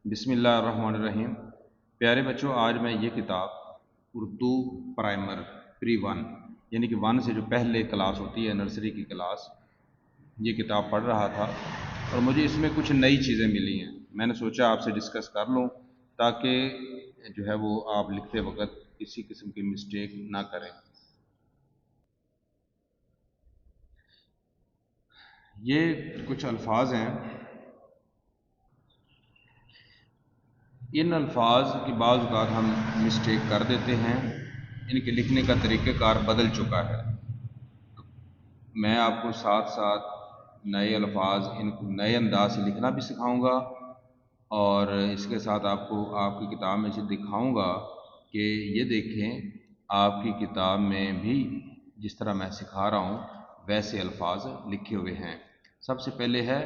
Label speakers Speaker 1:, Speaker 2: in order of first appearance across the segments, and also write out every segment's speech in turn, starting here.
Speaker 1: बिस्मिल्लाहिर्रहमानिर्रहीम। प्यारे बच्चों, आज मैं ये किताब उर्दू प्राइमर प्री वन यानी कि वन से जो पहले क्लास होती है, नर्सरी की क्लास, ये किताब पढ़ रहा था और मुझे इसमें कुछ नई चीज़ें मिली हैं। मैंने सोचा आपसे डिस्कस कर लूँ ताकि जो है वो आप लिखते वक्त किसी किस्म की मिस्टेक ना करें। ये कुछ अल्फाज हैं, इन अल्फाज की बाज़ औक़ात हम मिस्टेक कर देते हैं, इनके लिखने का तरीक़ाकार बदल चुका है। मैं आपको साथ साथ नए अल्फाज इनको नए अंदाज से लिखना भी सिखाऊंगा और इसके साथ आपको आपकी किताब में से दिखाऊंगा कि ये देखें आपकी किताब में भी जिस तरह मैं सिखा रहा हूँ वैसे अल्फाज लिखे हुए हैं। सबसे पहले है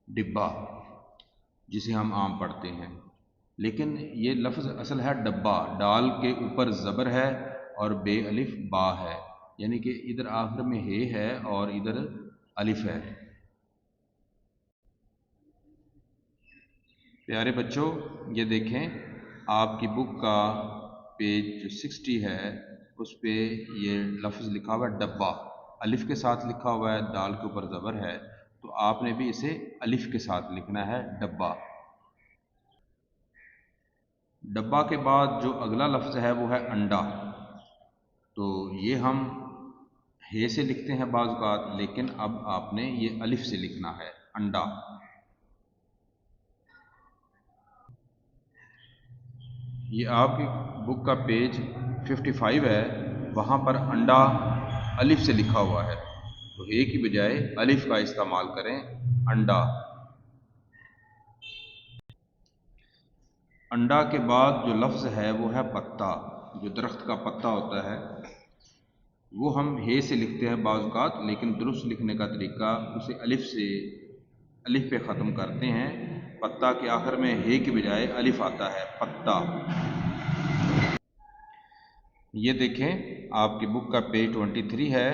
Speaker 1: डिब्बा, जिसे हम आम पढ़ते हैं, लेकिन ये लफ्ज़ असल है डब्बा। डाल के ऊपर ज़बर है और बे अलिफ बा है, यानी कि इधर आखिर में हे है और इधर अलिफ है। प्यारे बच्चों, ये देखें आपकी बुक का पेज जो 60 है उस पे ये लफ्ज़ लिखा हुआ है डब्बा, अलिफ के साथ लिखा हुआ है, दाल के ऊपर ज़बर है, तो आपने भी इसे अलिफ के साथ लिखना है, डब्बा। डब्बा के बाद जो अगला लफ्ज़ है वो है अंडा। तो ये हम हे से लिखते हैं बाज़ औक़ात, लेकिन अब आपने ये अलिफ से लिखना है, अंडा। ये आपकी बुक का पेज 55 है, वहाँ पर अंडा अलिफ से लिखा हुआ है, तो हे की बजाय अलिफ का इस्तेमाल करें, अंडा। अंडा के बाद जो लफ्ज़ है वो है पत्ता। जो दरख्त का पत्ता होता है वो हम हे से लिखते हैं बाज़ औक़ात, लेकिन दुरुस्त लिखने का तरीका उसे अलिफ से, अलिफ पे ख़त्म करते हैं। पत्ता के आखिर में हे की बजाय अलिफ आता है, पत्ता। ये देखें आपकी बुक का पेज 23 है,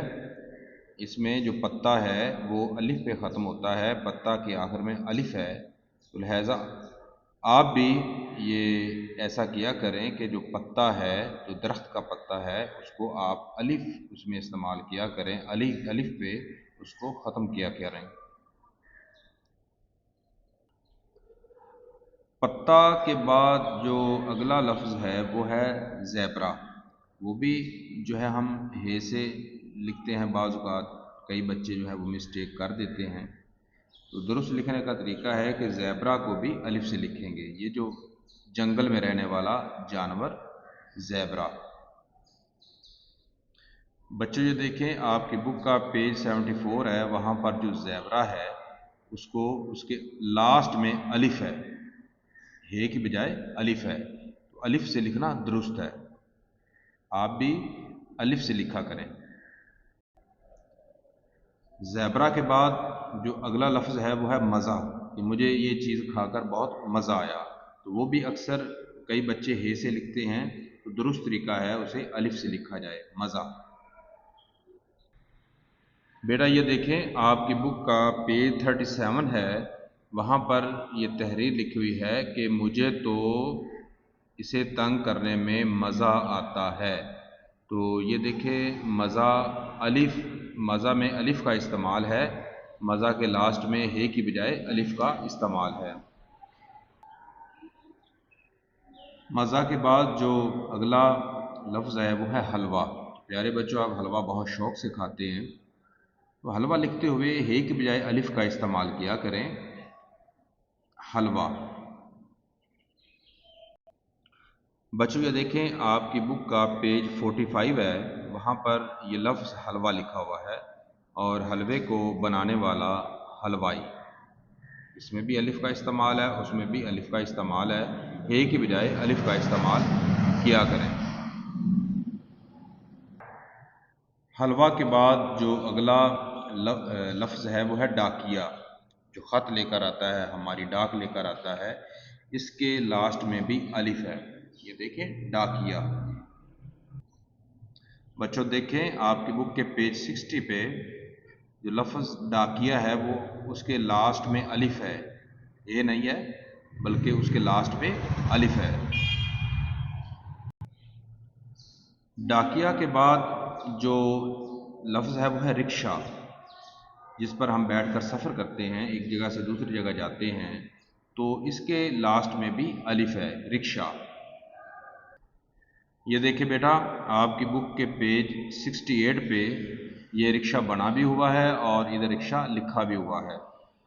Speaker 1: इसमें जो पत्ता है वो अलिफ पे ख़त्म होता है, पत्ता के आखिर में अलिफ है, तो लिहाजा आप भी ये ऐसा किया करें कि जो पत्ता है, जो दरख्त का पत्ता है, उसको आप अलिफ उसमें इस्तेमाल किया करें, अलिफ पे उसको ख़त्म किया करें। पत्ता के बाद जो अगला लफ्ज़ है वो है ज़ेब्रा। वो भी जो है हम हे से लिखते हैं बाज़ औक़ात, कई बच्चे जो है वो मिस्टेक कर देते हैं। तो दुरुस्त लिखने का तरीका है कि ज़ेब्रा को भी अलिफ से लिखेंगे। ये जो जंगल में रहने वाला जानवर ज़ेब्रा। बच्चों ये देखें आपकी बुक का पेज 74 है, वहाँ पर जो ज़ेब्रा है उसको उसके लास्ट में अलिफ है, हे की बजाय अलिफ है, तो अलिफ से लिखना दुरुस्त है। आप भी अलिफ से लिखा करें। ज़ेब्रा के बाद जो अगला लफ्ज़ है वो है मज़ा, कि मुझे ये चीज़ खाकर बहुत मज़ा आया, तो वो भी अक्सर कई बच्चे हे से लिखते हैं, तो दुरुस्त तरीका है उसे अलिफ से लिखा जाए, मज़ा। बेटा ये देखें आपकी बुक का पेज 37 है, वहाँ पर ये तहरीर लिखी हुई है कि मुझे तो इसे तंग करने में मज़ा आता है। तो ये देखें मज़ा, अलिफ, मज़ा में अलिफ का इस्तेमाल है, मज़ा के लास्ट में हे की बजाय अलिफ का इस्तेमाल है। मज़ा के बाद जो अगला लफ्ज़ है वो है हलवा। प्यारे बच्चों, आप हलवा बहुत शौक़ से खाते हैं, तो हलवा लिखते हुए हे की बजाय अलिफ का इस्तेमाल किया करें, हलवा। बच्चों ये देखें आपकी बुक का पेज 45 है, वहाँ पर ये लफ्ज़ हलवा लिखा हुआ है और हलवे को बनाने वाला हलवाई, इसमें भी अलिफ का इस्तेमाल है, उसमें भी अलिफ का इस्तेमाल है, हे की बजाय अलिफ का इस्तेमाल किया करें। हलवा के बाद जो अगला लफ्ज़ है वो है डाकिया। जो ख़त लेकर आता है, हमारी डाक लेकर आता है, इसके लास्ट में भी अलिफ है, ये देखें डाकिया। बच्चों देखें आपकी बुक के पेज 60 पे जो लफ्ज़ डाकिया है वो उसके लास्ट में अलिफ है, ये नहीं है, बल्कि उसके लास्ट पे अलिफ है। डाकिया के बाद जो लफ्ज़ है वो है रिक्शा, जिस पर हम बैठकर सफ़र करते हैं, एक जगह से दूसरी जगह जाते हैं, तो इसके लास्ट में भी अलिफ है, रिक्शा। ये देखिए बेटा, आपकी बुक के पेज 68 पे ये रिक्शा बना भी हुआ है और इधर रिक्शा लिखा भी हुआ है।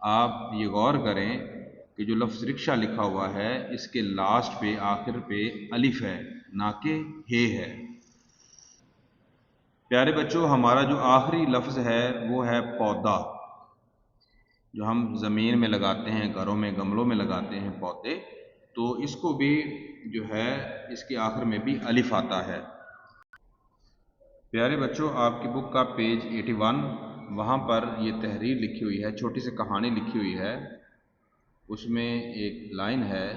Speaker 1: आप ये गौर करें कि जो लफ्ज़ रिक्शा लिखा हुआ है इसके लास्ट पे, आखिर पे अलिफ है, ना कि हे है। प्यारे बच्चों, हमारा जो आखिरी लफ्ज़ है वो है पौधा, जो हम ज़मीन में लगाते हैं, घरों में गमलों में लगाते हैं पौधे, तो इसको भी जो है इसके आखिर में भी अलिफ आता है। प्यारे बच्चों, आपकी बुक का पेज 81, वहाँ पर ये तहरीर लिखी हुई है, छोटी सी कहानी लिखी हुई है। उसमें एक लाइन है,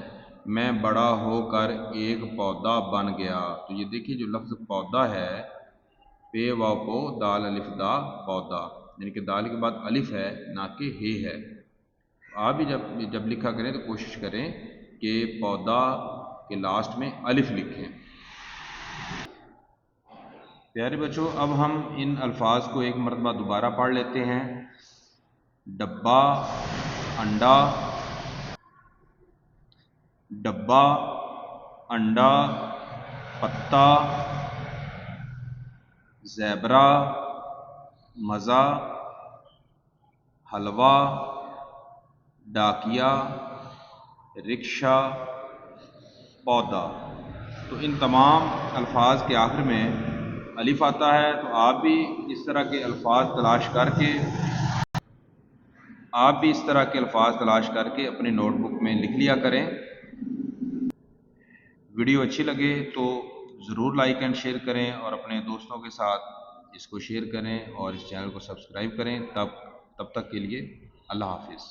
Speaker 1: मैं बड़ा होकर एक पौधा बन गया। तो ये देखिए, जो लफ्ज़ पौधा है, पे वाव पो दाल अलिफ दा, पौधा, यानी कि दाल के बाद अलिफ है, ना कि हे है। आप भी जब लिखा करें तो कोशिश करें कि पौधा के लास्ट में अलिफ लिखें। प्यारे बच्चों, अब हम इन अल्फाज को एक मरतबा दोबारा पढ़ लेते हैं। डब्बा, अंडा, डब्बा, अंडा, पत्ता, ज़ेबरा, मज़ा, हलवा, डाकिया, रिक्शा, पौधा। तो इन तमाम अल्फाज के आखिर में अलिफ आता है। तो आप भी इस तरह के अल्फाज तलाश करके अपनी नोटबुक में लिख लिया करें। वीडियो अच्छी लगे तो ज़रूर लाइक एंड शेयर करें और अपने दोस्तों के साथ इसको शेयर करें और इस चैनल को सब्सक्राइब करें। तब तक के लिए अल्लाह हाफिज़।